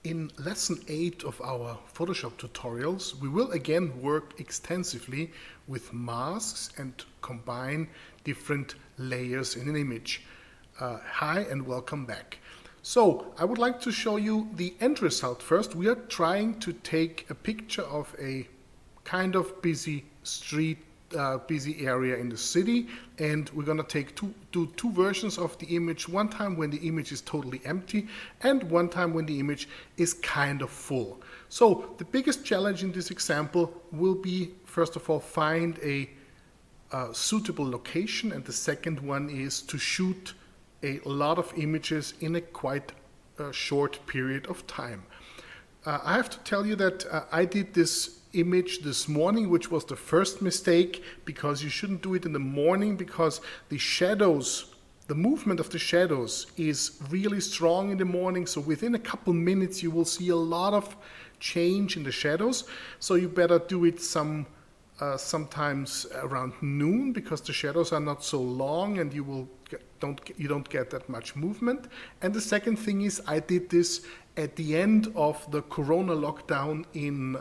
In lesson 8 of our Photoshop tutorials, we will again work extensively with masks and combine different layers in an image. Hi and welcome back. So I would like to show you the end result first. We are trying to take a picture of a kind of busy street, busy area in the city, and we're going to do two versions of the image. One time when the image is totally empty and one time when the image is kind of full. So the biggest challenge in this example will be, first of all, find a suitable location, and the second one is to shoot a lot of images in a quite short period of time. I have to tell you that I did this image this morning, which was the first mistake, because you shouldn't do it in the morning, because the shadows, the movement of the shadows is really strong in the morning. So within a couple minutes you will see a lot of change in the shadows. So you better do it sometimes around noon, because the shadows are not so long and you don't get that much movement. And the second thing is, I did this at the end of the Corona lockdown in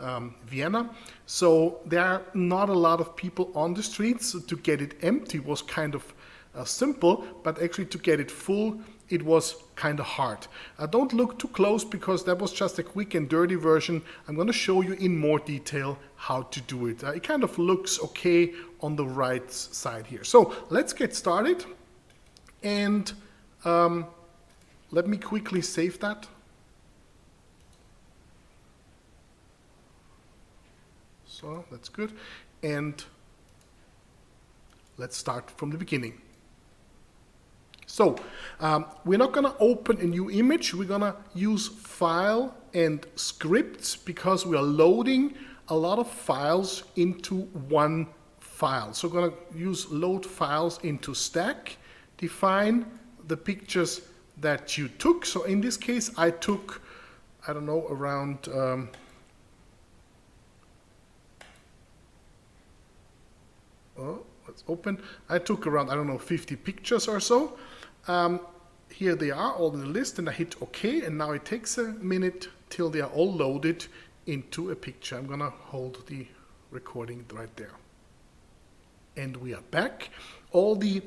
Vienna. So there are not a lot of people on the streets. So to get it empty was kind of simple, but actually to get it full, it was kind of hard. Don't look too close, because that was just a quick and dirty version. I'm going to show you in more detail how to do it. It kind of looks okay on the right side here. So let's get started, and let me quickly save that. So that's good, and let's start from the beginning. So we're not going to open a new image. We're going to use file and scripts, because we are loading a lot of files into one file. So we're going to use load files into stack, define the pictures that you took. So in this case, I took, I don't know, around let's open. I took around, I don't know, 50 pictures or so. Here they are all in the list, and I hit OK, and now it takes a minute till they are all loaded into a picture. I'm gonna hold the recording right there. And we are back. All the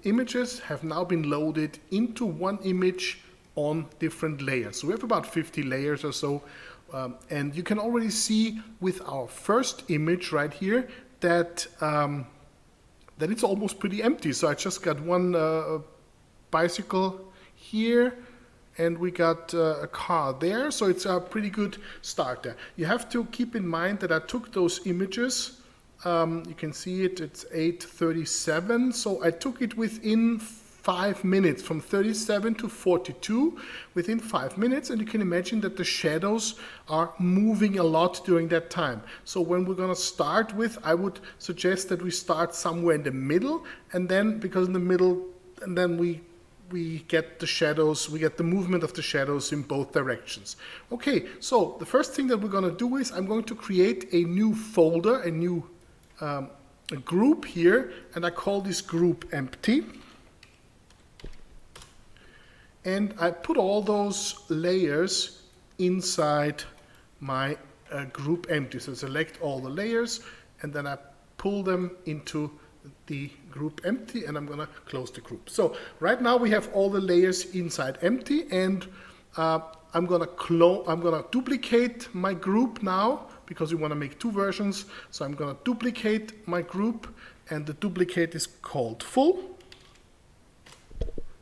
images have now been loaded into one image on different layers. So we have about 50 layers or so, and you can already see with our first image right here that it's almost pretty empty. So I just got one bicycle here, and we got a car there. So it's a pretty good start there. You have to keep in mind that I took those images. You can see it, it's 8:37. So I took it within 5 minutes, from 37 to 42, within 5 minutes, and you can imagine that the shadows are moving a lot during that time. So when we're going to start with, I would suggest that we start somewhere in the middle, and then, because in the middle, and then we get the shadows, we get the movement of the shadows in both directions. Okay, so the first thing that we're going to do is, I'm going to create a new folder, a new a group here, and I call this group empty. And I put all those layers inside my group empty. So select all the layers, and then I pull them into the group empty, and I'm going to close the group. So right now we have all the layers inside empty, and I'm going to duplicate my group now, because we want to make two versions. So I'm going to duplicate my group, and the duplicate is called full.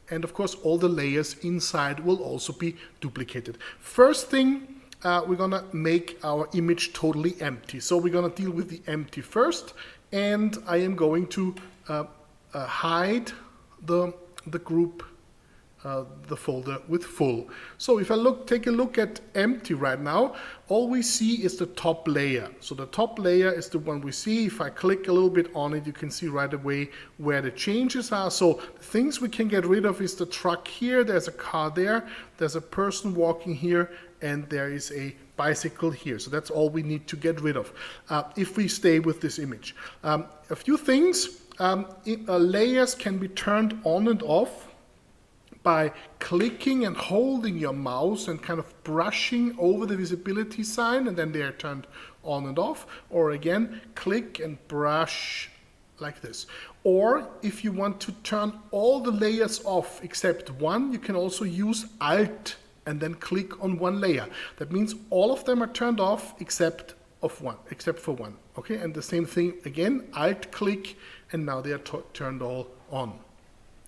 And of course, all the layers inside will also be duplicated. First thing, we're going to make our image totally empty. So we're going to deal with the empty first, and I am going to hide the group, the folder with full. So if I take a look at empty right now, all we see is the top layer. So the top layer is the one we see. If I click a little bit on it, you can see right away where the changes are. So the things we can get rid of is the truck here, there's a car there, there's a person walking here, and there is a bicycle here. So that's all we need to get rid of if we stay with this image. A few things, layers can be turned on and off by clicking and holding your mouse and kind of brushing over the visibility sign, and then they are turned on and off. Or again, click and brush like this. Or if you want to turn all the layers off except one, you can also use Alt and then click on one layer. That means all of them are turned off except for one. Okay, and the same thing again, Alt click, and now they are turned all on.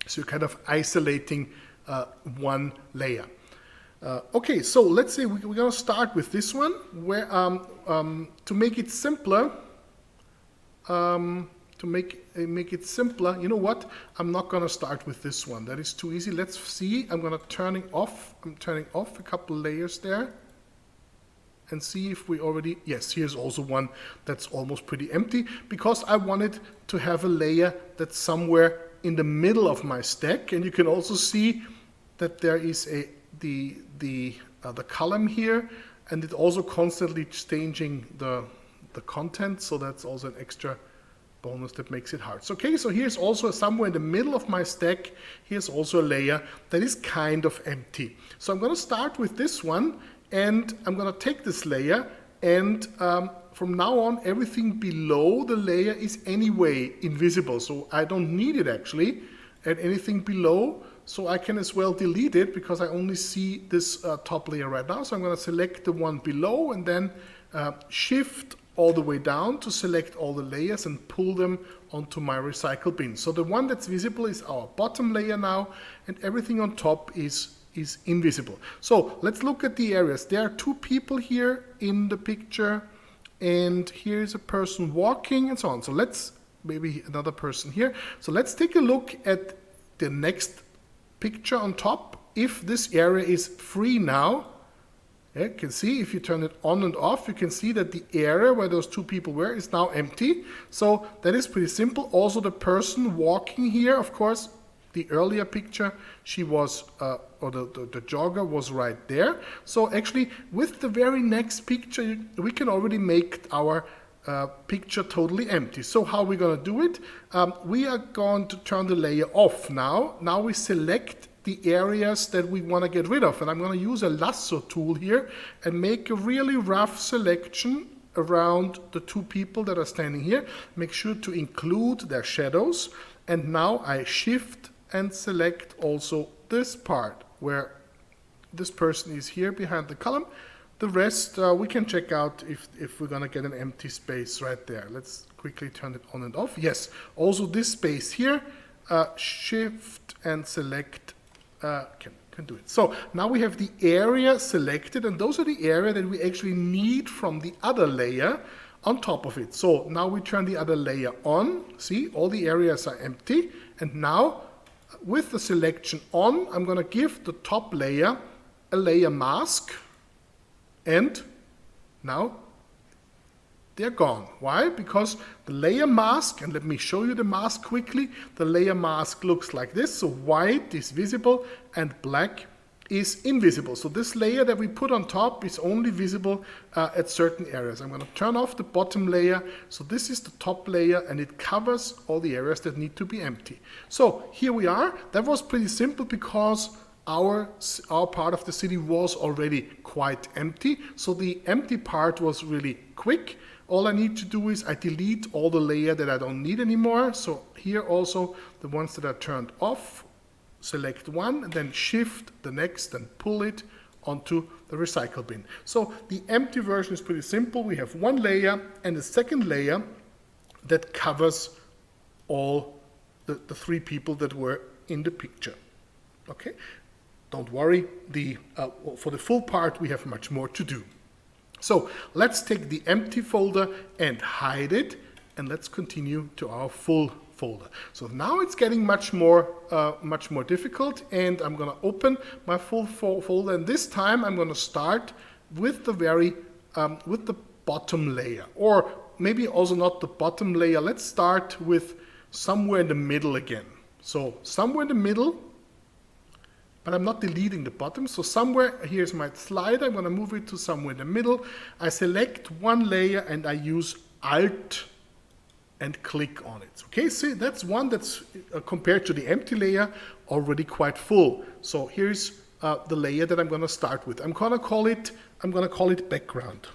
So you're kind of isolating one layer. Okay, so let's say we're going to start with this one, where to make it simpler. To make it simpler, you know what? I'm not going to start with this one. That is too easy. Let's see. I'm going to turning off a couple layers there, and see if we already. Yes, here's also one that's almost pretty empty, because I wanted to have a layer that's somewhere in the middle of my stack, and you can also see that there is the column here, and it also constantly changing the content. So that's also an extra bonus that makes it hard. So, okay, so here's also somewhere in the middle of my stack, here's also a layer that is kind of empty. So I'm going to start with this one, and I'm going to take this layer, and from now on everything below the layer is anyway invisible, so I don't need it actually, and anything below, so I can as well delete it because I only see this top layer right now. So I'm going to select the one below, and then shift all the way down to select all the layers and pull them onto my recycle bin. So the one that's visible is our bottom layer now, and everything on top is invisible. So let's look at the areas. There are two people here in the picture, and here's a person walking and so on. So let's, maybe another person here. So let's take a look at the next picture on top. If this area is free now, you can see if you turn it on and off, you can see that the area where those two people were is now empty. So that is pretty simple. Also the person walking here, of course, the earlier picture, she was, or the jogger was right there. So actually with the very next picture, we can already make our picture totally empty. So how are we going to do it? We are going to turn the layer off now. Now we select the areas that we want to get rid of, and I'm going to use a lasso tool here and make a really rough selection around the two people that are standing here. Make sure to include their shadows, and now I shift and select also this part where this person is here behind the column. The rest we can check out if we're going to get an empty space right there. Let's quickly turn it on and off. Yes, also this space here, shift and select. Can do it. So now we have the area selected, and those are the area that we actually need from the other layer on top of it. So now we turn the other layer on. See, all the areas are empty, and now with the selection on, I'm going to give the top layer a layer mask, and now they're gone. Why? Because the layer mask, and let me show you the mask quickly, the layer mask looks like this. So white is visible and black is invisible. So this layer that we put on top is only visible at certain areas. I'm going to turn off the bottom layer. So this is the top layer, and it covers all the areas that need to be empty. So here we are. That was pretty simple because our part of the city was already quite empty. So the empty part was really quick. All I need to do is I delete all the layer that I don't need anymore. So here also the ones that are turned off, select one, and then shift the next and pull it onto the recycle bin. So the empty version is pretty simple. We have one layer and a second layer that covers all the three people that were in the picture. Okay, don't worry, for the full part we have much more to do. So let's take the empty folder and hide it, and let's continue to our full folder. So now it's getting much more difficult, and I'm going to open my full folder, and this time I'm going to start with the with the bottom layer, or maybe also not the bottom layer. Let's start with somewhere in the middle again. So somewhere in the middle. But I'm not deleting the bottom, so somewhere, here's my slider, I'm going to move it to somewhere in the middle. I select one layer and I use Alt and click on it. Okay, see, that's one that's compared to the empty layer already quite full. So here's the layer that I'm going to start with. I'm going to call it background.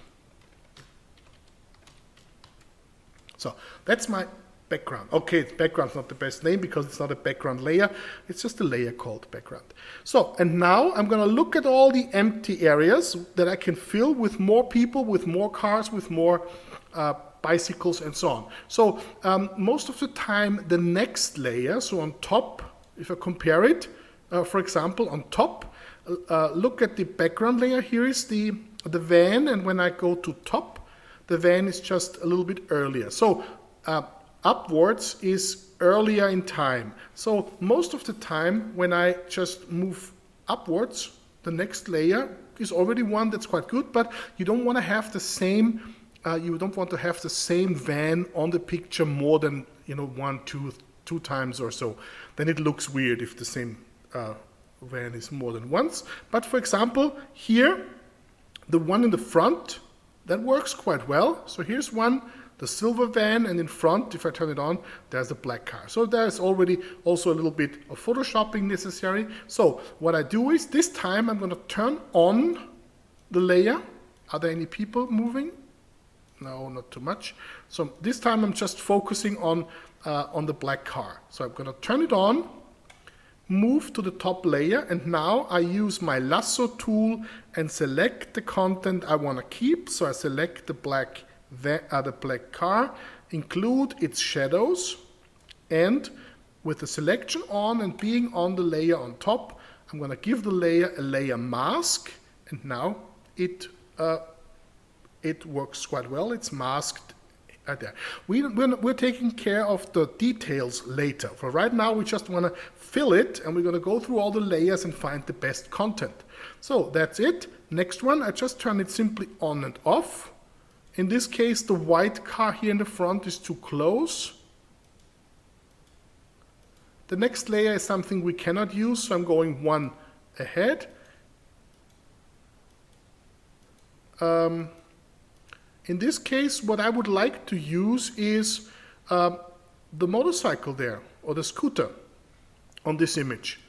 So that's my background. Okay, background's not the best name because it's not a background layer. It's just a layer called background. So, and now I'm going to look at all the empty areas that I can fill with more people, with more cars, with more bicycles and so on. So most of the time the next layer, so on top, if I compare it, for example, on top, look at the background layer. Here is the van, and when I go to top, the van is just a little bit earlier. So upwards is earlier in time. So most of the time when I just move upwards, the next layer is already one that's quite good, but you don't want to have the same van on the picture more than, you know, two times or so. Then it looks weird if the same van is more than once. But for example, here, the one in the front, that works quite well. So here's one, the silver van, and in front, if I turn it on, there's a black car. So there's already also a little bit of photoshopping necessary. So what I do is, this time I'm going to turn on the layer. Are there any people moving? No, not too much. So this time I'm just focusing on the black car. So I'm going to turn it on, move to the top layer, and now I use my lasso tool and select the content I want to keep. So I select the black car, include its shadows, and with the selection on and being on the layer on top, I'm going to give the layer a layer mask, and now it works quite well. It's masked there. We're taking care of the details later. For right now, we just want to fill it, and we're going to go through all the layers and find the best content. So that's it. Next one, I just turn it simply on and off. In this case, the white car here in the front is too close. The next layer is something we cannot use, so I'm going one ahead. In this case, what I would like to use is the motorcycle there, or the scooter on this image.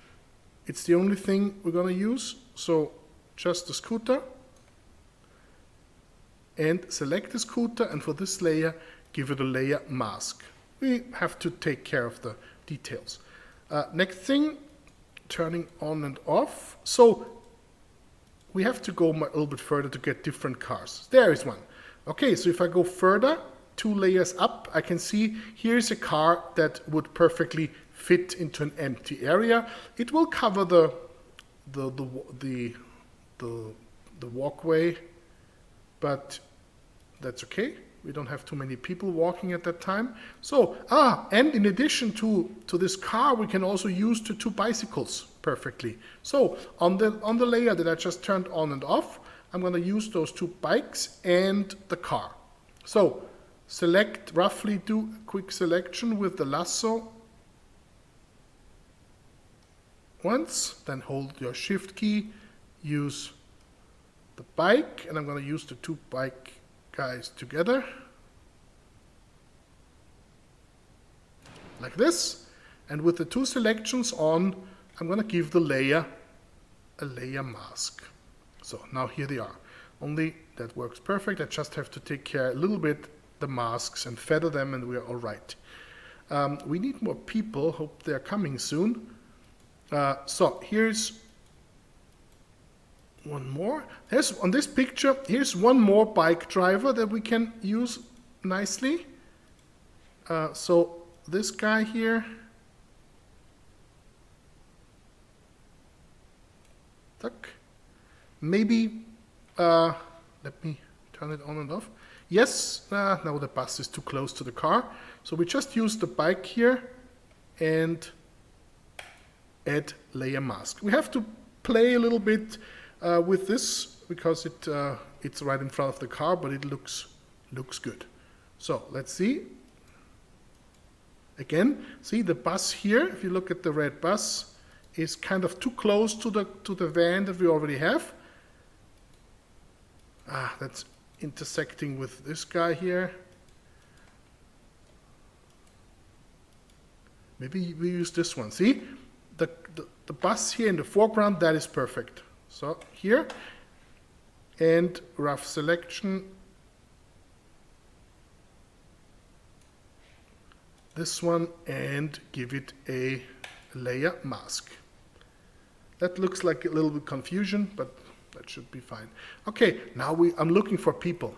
It's the only thing we're going to use, so just the scooter. And select the scooter, and for this layer, give it a layer mask. We have to take care of the details. Next thing, turning on and off. So we have to go a little bit further to get different cars. There is one. Okay, so if I go further, 2 layers up, I can see here's a car that would perfectly fit into an empty area. It will cover the walkway, but that's okay. We don't have too many people walking at that time. So, and in addition to this car, we can also use the 2 bicycles perfectly. So on the layer that I just turned on and off, I'm going to use those 2 bikes and the car. So select, roughly do a quick selection with the lasso once, then hold your shift key, use the bike, and I'm going to use the 2 bike guys together like this. And with the 2 selections on, I'm going to give the layer a layer mask. So now here they are. Only that works perfect. I just have to take care a little bit the masks and feather them, and we're all right. We need more people. Hope they're coming soon. So here's one more. On this picture, here's one more bike driver that we can use nicely. So this guy here. Tuck. Maybe, let me turn it on and off. Yes, now the bus is too close to the car. So we just use the bike here and add layer mask. We have to play a little bit with this because it's right in front of the car, but it looks good. So let's see. Again, see the bus here, if you look at the red bus, is kind of too close to the van that we already have. That's intersecting with this guy here. Maybe we use this one. See, the bus here in the foreground, that is perfect. So here, and rough selection. This one, and give it a layer mask. That looks like a little bit confusion, but that should be fine. Okay, now I'm looking for people.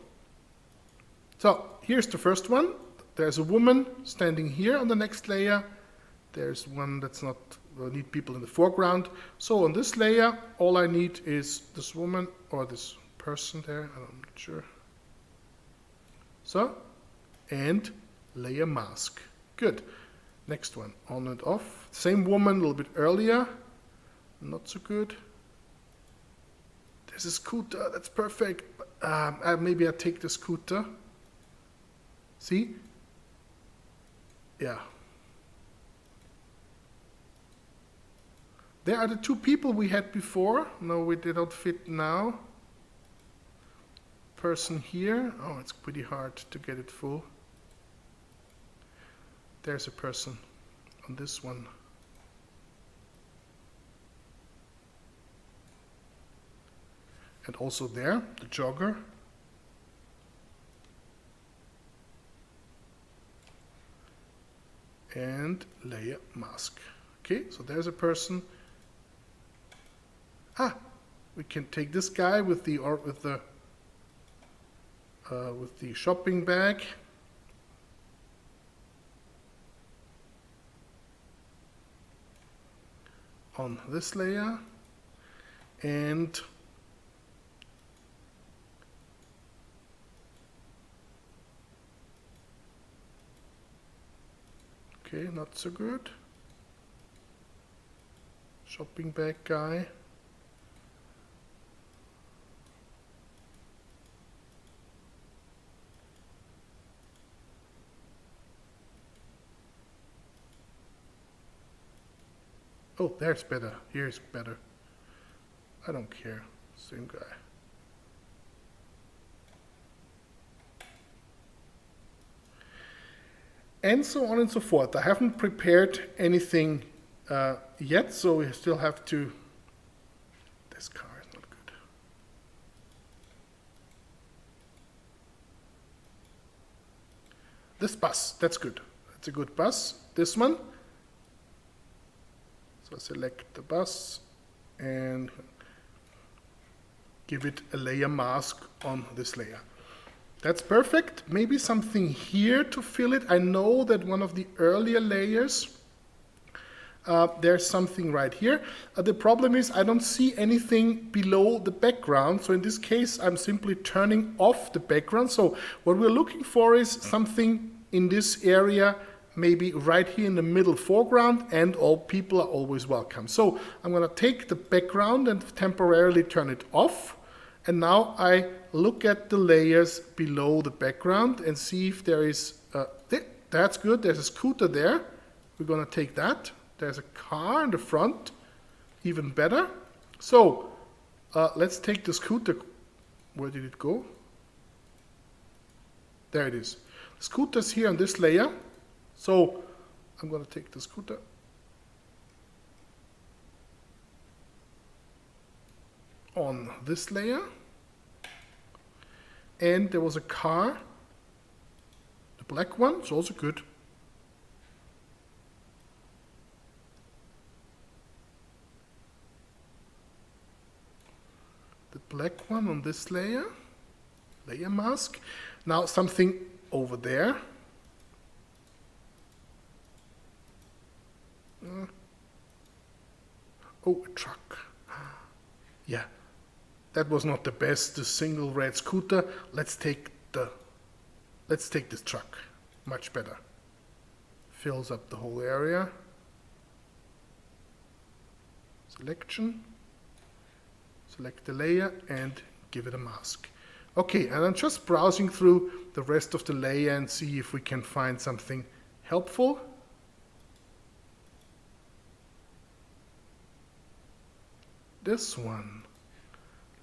So here's the first one. There's a woman standing here on the next layer. There's one that's not, we'll need people in the foreground. So on this layer, all I need is this woman or this person there, I'm not sure. So, and layer mask. Good. Next one, on and off. Same woman a little bit earlier. Not so good. There's a scooter, that's perfect. Maybe I take the scooter. See? Yeah. There are the two people we had before. No, they don't fit now. Person here. Oh, it's pretty hard to get it full. There's a person on this one. And also there, the jogger. And layer mask. Okay, so there's a person. We can take this guy with the shopping bag. On this layer, and okay, not so good. Shopping bag guy. Oh, there's better. Here's better. I don't care. Same guy. And so on and so forth. I haven't prepared anything yet, so we still have to... This car is not good. This bus, that's good. That's a good bus. This one. So select the bus and give it a layer mask on this layer. That's perfect. Maybe something here to fill it. I know that one of the earlier layers, there's something right here. The problem is I don't see anything below the background. So in this case, I'm simply turning off the background. So what we're looking for is something in this area, maybe right here in the middle foreground, and all people are always welcome. So I'm going to take the background and temporarily turn it off. And now I look at the layers below the background and see if there is, that's good, there's a scooter there. We're going to take that. There's a car in the front, even better. So let's take the scooter. Where did it go? There it is. Scooter's here on this layer. So I'm going to take the scooter. On this layer. And there was a car. The black one is also good. The black one on this layer. Layer mask. Now something over there. Oh, a truck. Yeah, that was not the best, the single red scooter. Let's take this truck. Much better. Fills up the whole area. Selection. Select the layer and give it a mask. Okay, and I'm just browsing through the rest of the layer and see if we can find something helpful. This one.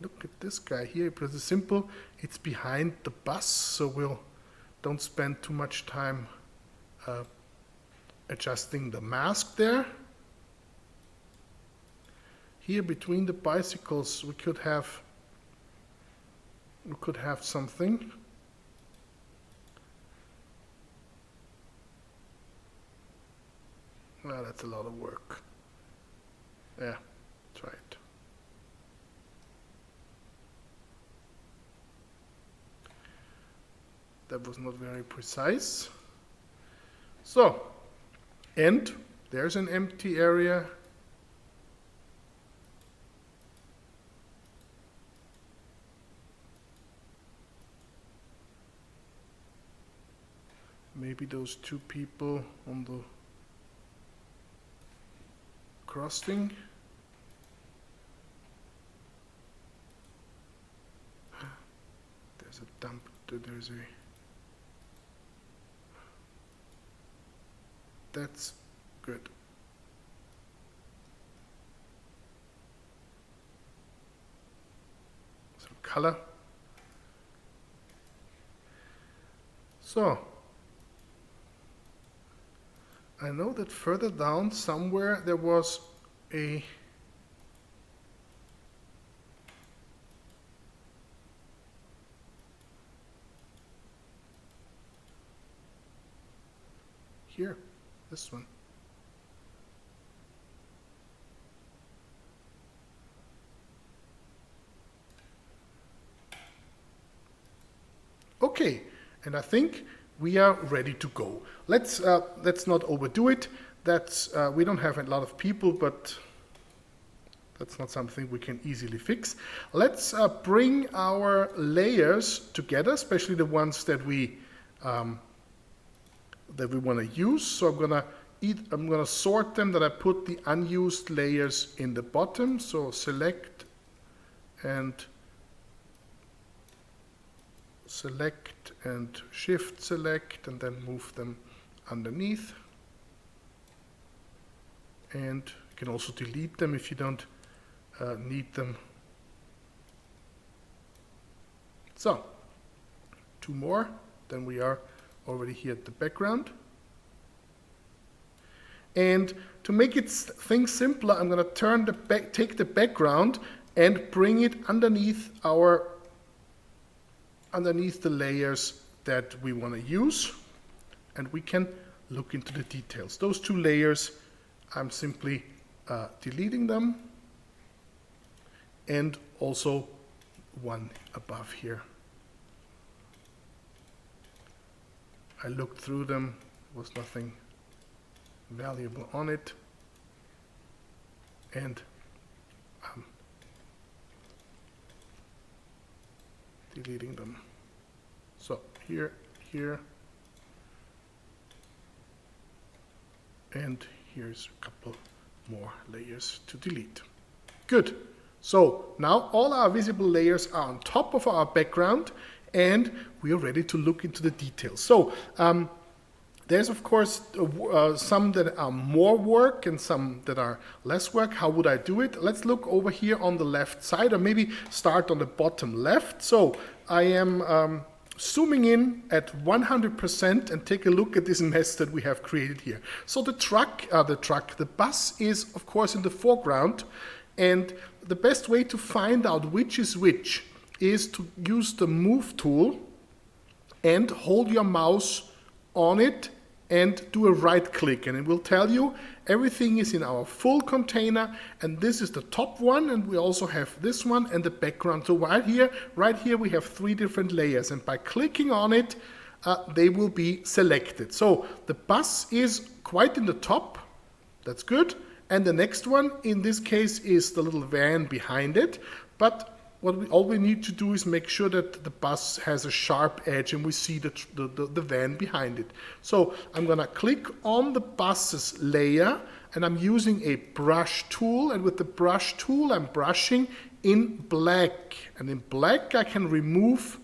Look at this guy here. Pretty simple. It's behind the bus, so we'll don't spend too much time adjusting the mask there. Here between the bicycles we could have something. Well, that's a lot of work. Yeah, try it. That was not very precise. So, and there's an empty area. Maybe those two people on the crossing. There's a dump, there's a... That's good. Some color. So, I know that further down somewhere there was a here, this one. Okay, and I think we are ready to go. Let's not overdo it. That's we don't have a lot of people, but that's not something we can easily fix. Let's bring our layers together, especially the ones that we want to use. So I'm gonna sort them, that I put the unused layers in the bottom. So select and shift select, and then move them underneath. And you can also delete them if you don't need them. So, two more, then we are already here at the background. And to make things simpler, I'm going to take the background and bring it underneath the layers that we want to use, and we can look into the details. Those two layers, I'm simply deleting them, and also one above here. I looked through them, there was nothing valuable on it, and deleting them. So here, and here's a couple more layers to delete. Good. So now all our visible layers are on top of our background, and we are ready to look into the details. So there's of course some that are more work and some that are less work. How would I do it? Let's look over here on the left side, or maybe start on the bottom left. So I am zooming in at 100% and take a look at this mess that we have created here. So the bus is of course in the foreground, and the best way to find out which is which is to use the move tool and hold your mouse on it and do a right click, and it will tell you everything is in our full container, and this is the top one, and we also have this one and the background. So right here we have three different layers, and by clicking on it they will be selected. So the bus is quite in the top, that's good, and the next one in this case is the little van behind it, but all we need to do is make sure that the bus has a sharp edge and we see the van behind it. So I'm going to click on the bus's layer, and I'm using a brush tool, and with the brush tool I'm brushing in black, and in black I can remove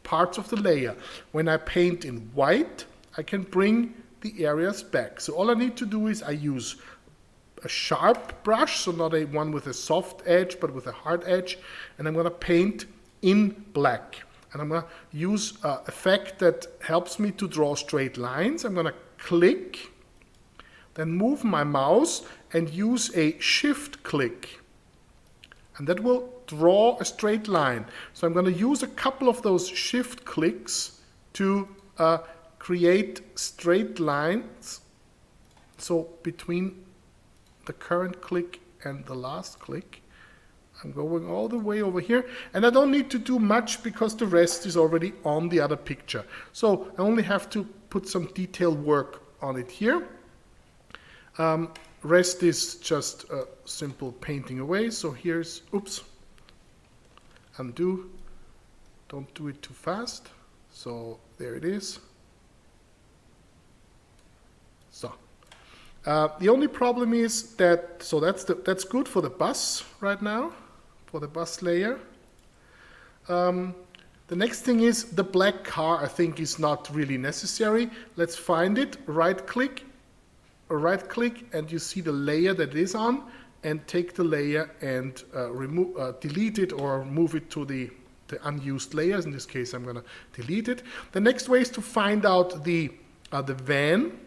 parts of the layer. When I paint in white, I can bring the areas back. So all I need to do is I use a sharp brush, so not a one with a soft edge, but with a hard edge, and I'm going to paint in black. And I'm going to use an effect that helps me to draw straight lines. I'm going to click, then move my mouse and use a shift click. And that will draw a straight line. So I'm going to use a couple of those shift clicks to create straight lines. So between the current click and the last click, I'm going all the way over here. And I don't need to do much because the rest is already on the other picture. So I only have to put some detail work on it here. Rest is just a simple painting away. So here's, oops, undo. Don't do it too fast. So there it is. So the only problem is that, so that's good for the bus right now, for the bus layer. The next thing is the black car, I think, is not really necessary. Let's find it, right click, and you see the layer that it is on, and take the layer and delete it or move it to the unused layers. In this case, I'm going to delete it. The next way is to find out the van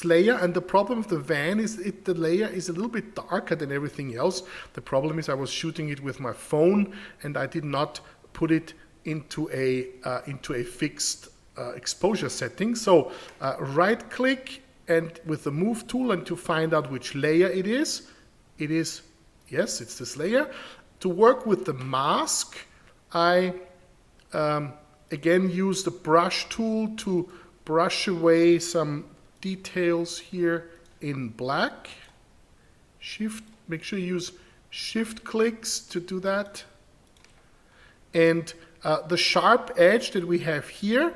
layer, and the problem with the van is the layer is a little bit darker than everything else. The problem is I was shooting it with my phone and I did not put it into a fixed exposure setting. So right click and with the move tool, and to find out which layer it is, yes, it's this layer. To work with the mask, I again use the brush tool to brush away some details here in black. Make sure you use shift clicks to do that. And the sharp edge that we have here,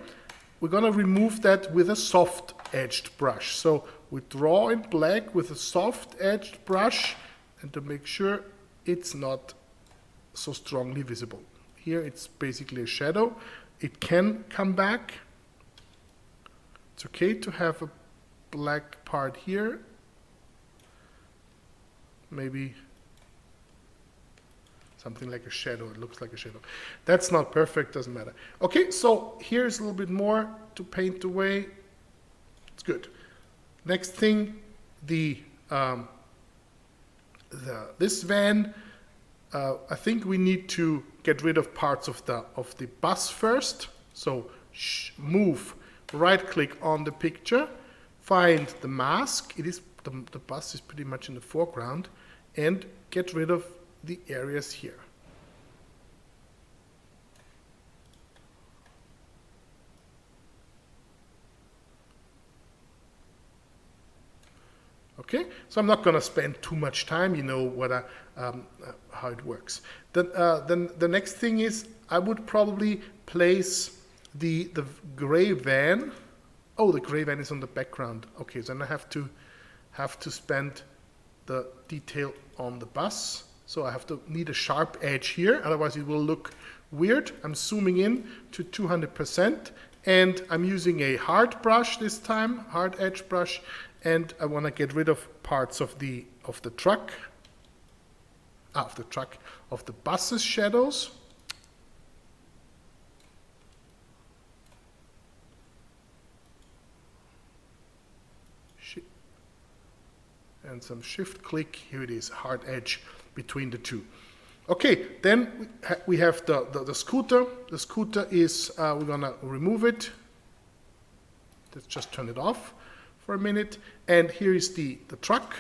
we're going to remove that with a soft edged brush. So we draw in black with a soft edged brush, and to make sure it's not so strongly visible. Here it's basically a shadow. It can come back. It's okay to have a black part here. Maybe something like a shadow. It looks like a shadow. That's not perfect, doesn't matter. Okay, so here's a little bit more to paint away. It's good. Next thing, this van, I think we need to get rid of parts of the bus first. So move, right click on the picture, find the mask. It is the bus is pretty much in the foreground, and get rid of the areas here. Okay, so I'm not going to spend too much time. You know what how it works. Then the next thing is I would probably place the gray van. Oh, the gray van is on the background. Okay, so then I have to spend the detail on the bus. So I need a sharp edge here, otherwise it will look weird. I'm zooming in to 200%, and I'm using a hard brush this time, hard edge brush, and I want to get rid of parts of the bus's shadows. And some shift click, here it is, hard edge between the two. Okay, then we have the scooter. The scooter is, we're gonna remove it. Let's just turn it off for a minute. And here is the truck.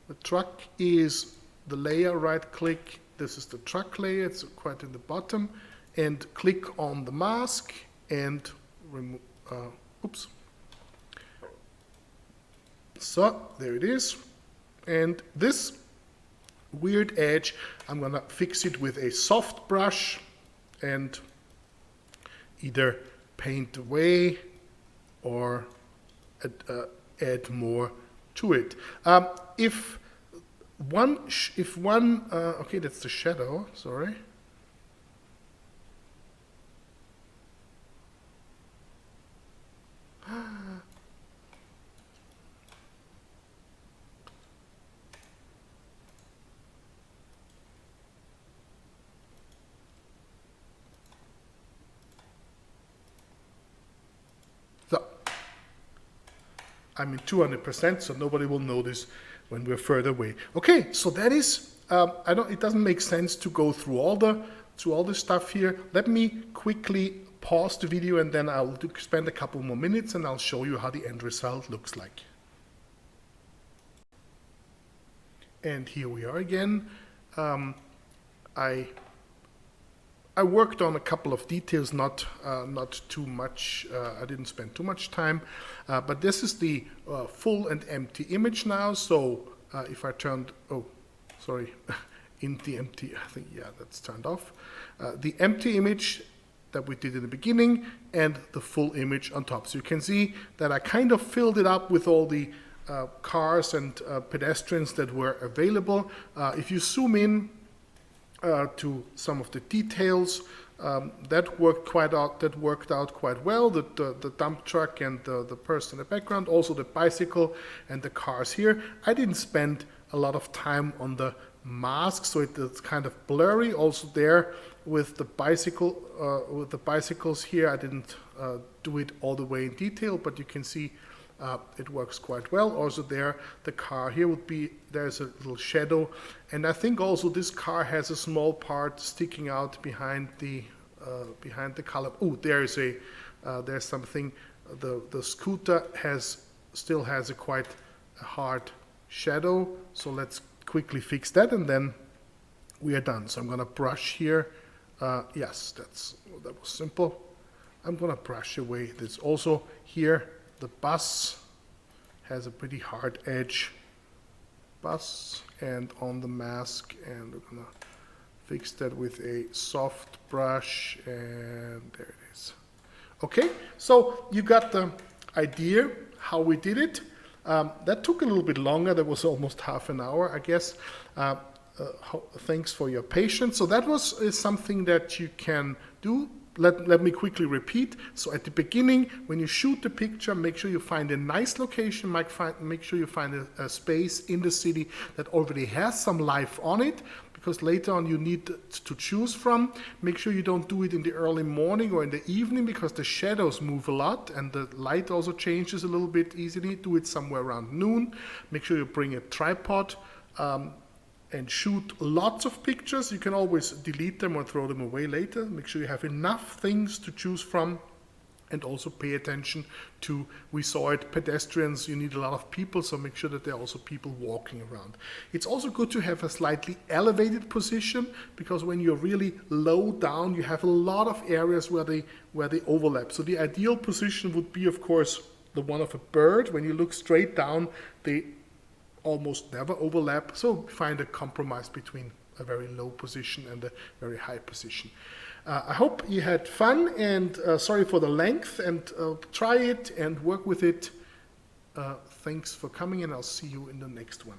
The truck is the layer, right click. This is the truck layer, it's quite in the bottom. And click on the mask and remove, oops. So there it is. And this weird edge, I'm gonna fix it with a soft brush and either paint away or add more to it. If one, okay, that's the shadow, sorry. So I'm in 200%, so nobody will notice when we're further away. Okay, so that is, it doesn't make sense to go through all the stuff here. Let me quickly pause the video and then I'll spend a couple more minutes and I'll show you how the end result looks like. And here we are again. I worked on a couple of details, not too much. I didn't spend too much time, but this is the full and empty image now. So if I turned, in the empty, I think, yeah, that's turned off. The empty image that we did in the beginning and the full image on top. So you can see that I kind of filled it up with all the cars and pedestrians that were available. If you zoom in to some of the details, that worked out quite well. The dump truck and the person in the background, also the bicycle and the cars here. I didn't spend a lot of time on the mask, so it's kind of blurry. Also there with the bicycle, with the bicycles here, I didn't do it all the way in detail, but you can see it works quite well. Also there, the car here would be, there's a little shadow, and I think also this car has a small part sticking out behind the color. Oh, there's something. The scooter still has a quite hard shadow, so let's quickly fix that and then we are done. So I'm gonna brush here. Yes, that was simple. I'm gonna brush away this. Also here, the bus has a pretty hard edge, and on the mask, and we're gonna fix that with a soft brush, and there it is. Okay, so you got the idea how we did it. That took a little bit longer. That was almost half an hour, I guess. Thanks for your patience. So that is something that you can do. Let me quickly repeat. So at the beginning, when you shoot the picture, make sure you find a nice location, make sure you find a space in the city that already has some life on it, because later on you need to choose from. Make sure you don't do it in the early morning or in the evening, because the shadows move a lot and the light also changes a little bit easily. Do it somewhere around noon. Make sure you bring a tripod and shoot lots of pictures. You can always delete them or throw them away later. Make sure you have enough things to choose from, and also pay attention to, we saw it, pedestrians. You need a lot of people, so make sure that there are also people walking around. It's also good to have a slightly elevated position, because when you're really low down, you have a lot of areas where they overlap. So the ideal position would be, of course, the one of a bird. When you look straight down, they almost never overlap, so find a compromise between a very low position and a very high position. I hope you had fun, and sorry for the length, and try it and work with it. Thanks for coming, and I'll see you in the next one.